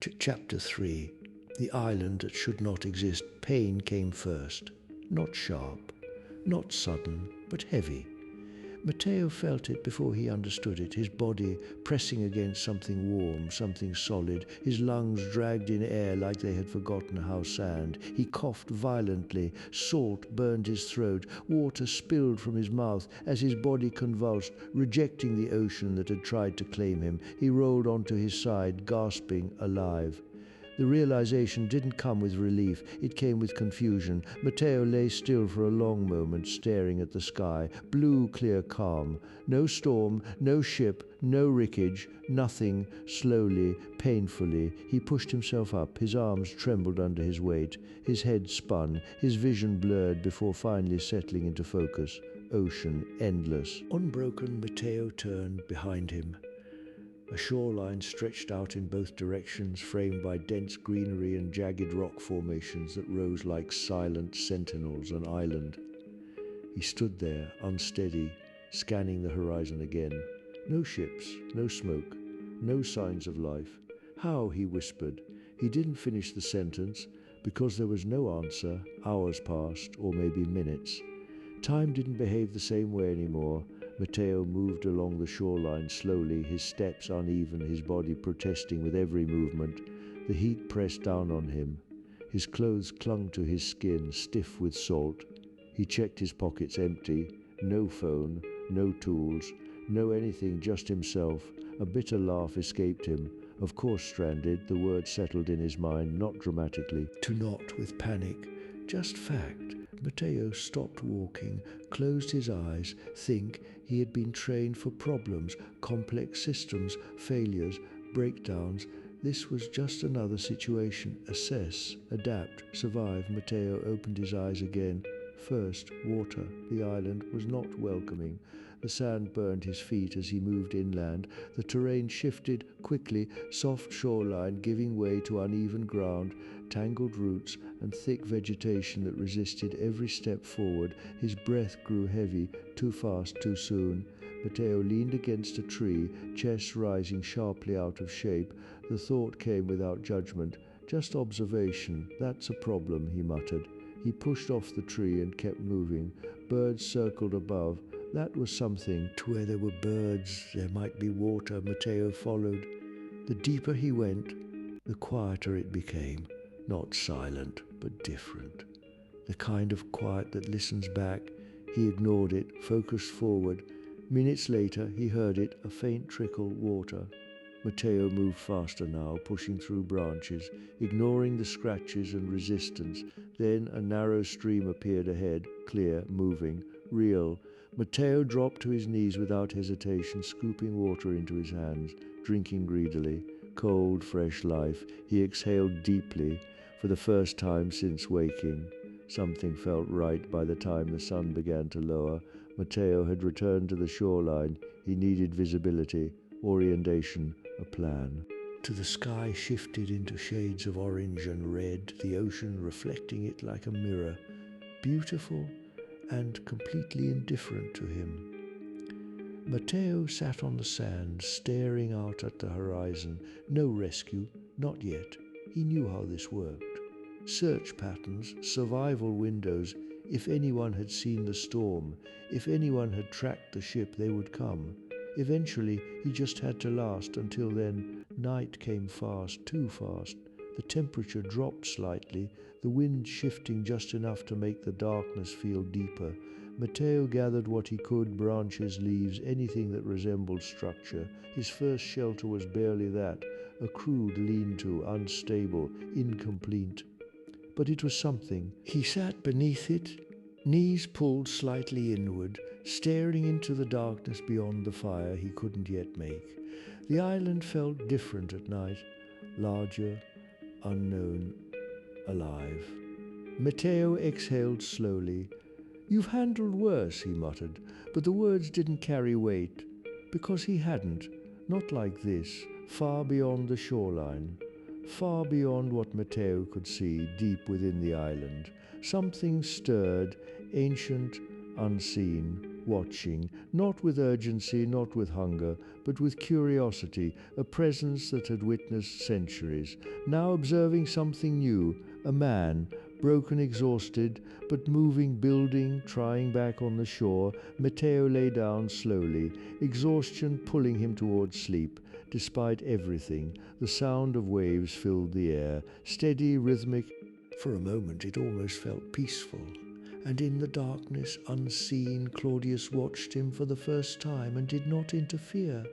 Chapter 3. The island that should not exist. Pain came first. Not sharp, not sudden, but heavy. Matteo felt it before he understood it, his body pressing against something warm, something solid, his lungs dragged in air like they had forgotten how sand. He coughed violently, salt burned his throat, water spilled from his mouth as his body convulsed, rejecting the ocean that had tried to claim him. He rolled onto his side, gasping, alive. The realization didn't come with relief, it came with confusion. Matteo lay still for a long moment, staring at the sky. Blue, clear calm. No storm, no ship, no wreckage, nothing. Slowly, painfully, he pushed himself up. His arms trembled under his weight. His head spun, his vision blurred before finally settling into focus. Ocean, endless. Unbroken, Matteo turned behind him. A shoreline stretched out in both directions, framed by dense greenery and jagged rock formations that rose like silent sentinels on island. He stood there, unsteady, scanning the horizon again. No ships, no smoke, no signs of life. How, he whispered. He didn't finish the sentence, because there was no answer. Hours passed, or maybe minutes. Time didn't behave the same way anymore. Matteo moved along the shoreline slowly, his steps uneven, his body protesting with every movement. The heat pressed down on him. His clothes clung to his skin, stiff with salt. He checked his pockets empty. No phone, no tools, no anything, just himself. A bitter laugh escaped him. Of course stranded, the word settled in his mind, not dramatically. To not with panic, just fact. Matteo stopped walking, closed his eyes, think he had been trained for problems, complex systems, failures, breakdowns. This was just another situation. Assess, adapt, survive. Matteo opened his eyes again. First, water. The island was not welcoming. The sand burned his feet as he moved inland. The terrain shifted quickly, soft shoreline giving way to uneven ground, tangled roots and thick vegetation that resisted every step forward. His breath grew heavy, too fast, too soon. Matteo leaned against a tree, chest rising sharply out of shape. The thought came without judgment. Just observation. That's a problem, he muttered. He pushed off the tree and kept moving. Birds circled above. That was something. To where there were birds, there might be water. Matteo followed. The deeper he went, the quieter it became. Not silent, but different. The kind of quiet that listens back. He ignored it, focused forward. Minutes later, he heard it, a faint trickle, water. Matteo moved faster now, pushing through branches, ignoring the scratches and resistance. Then a narrow stream appeared ahead, clear, moving, real. Matteo dropped to his knees without hesitation, scooping water into his hands, drinking greedily. Cold, fresh life. He exhaled deeply, for the first time since waking. Something felt right by the time the sun began to lower. Matteo had returned to the shoreline. He needed visibility, orientation, a plan. To the sky shifted into shades of orange and red, the ocean reflecting it like a mirror. Beautiful and completely indifferent to him. Matteo sat on the sand, staring out at the horizon. No rescue, not yet. He knew how this worked. Search patterns, survival windows. If anyone had seen the storm, if anyone had tracked the ship, they would come. Eventually, he just had to last. Until then, night came fast, too fast. The temperature dropped slightly, the wind shifting just enough to make the darkness feel deeper. Matteo gathered what he could, branches, leaves, anything that resembled structure. His first shelter was barely that, a crude lean-to, unstable, incomplete. But it was something. He sat beneath it, knees pulled slightly inward, staring into the darkness beyond the fire he couldn't yet make. The island felt different at night, larger, unknown, alive. Matteo exhaled slowly. "You've handled worse," he muttered, but the words didn't carry weight, because he hadn't, not like this, far beyond the shoreline, far beyond what Matteo could see, deep within the island. Something stirred, ancient, unseen. watching, not with urgency, not with hunger, but with curiosity, a presence that had witnessed centuries, now observing something new, a man, broken, exhausted, but moving, building, trying back on the shore. Matteo lay down slowly, exhaustion pulling him towards sleep. Despite everything, the sound of waves filled the air, steady, rhythmic. For a moment it almost felt peaceful, and in the darkness, unseen, Claudius watched him for the first time and did not interfere.